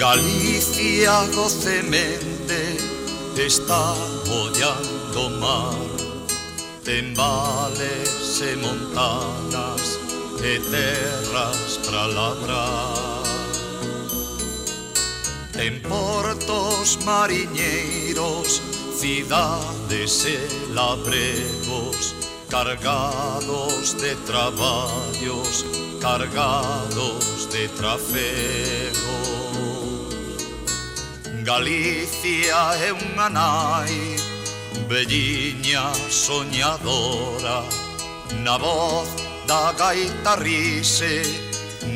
Galicia docemente está ollando o mar, ten vales e montanas e terras para labrar. Ten portos mariñeiros, cidades e labregos, cargados de traballos, cargados de trafegos. Galicia é unha nai, velliña soñadora, na voz da gaita rise,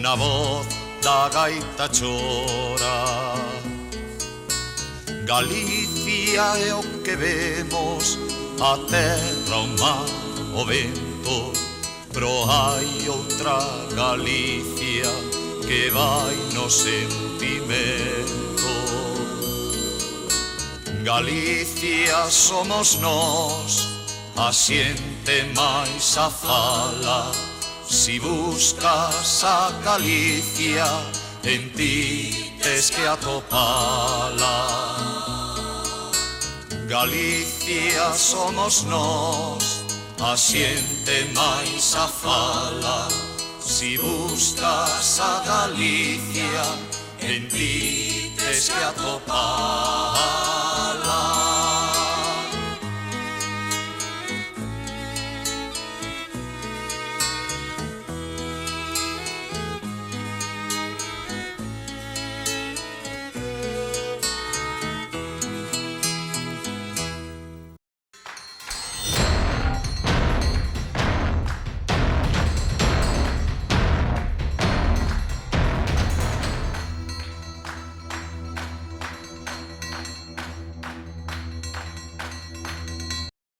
na voz da gaita chora. Galicia é o que vemos, a terra, o mar, o vento, pero hai outra Galicia que vai no sentimento. Galicia somos nós, a xente máis a fala. Si buscas a Galicia, en ti tes que atopala. Galicia somos nós, a xente máis a fala. Si buscas a Galicia, en ti tes que atopala.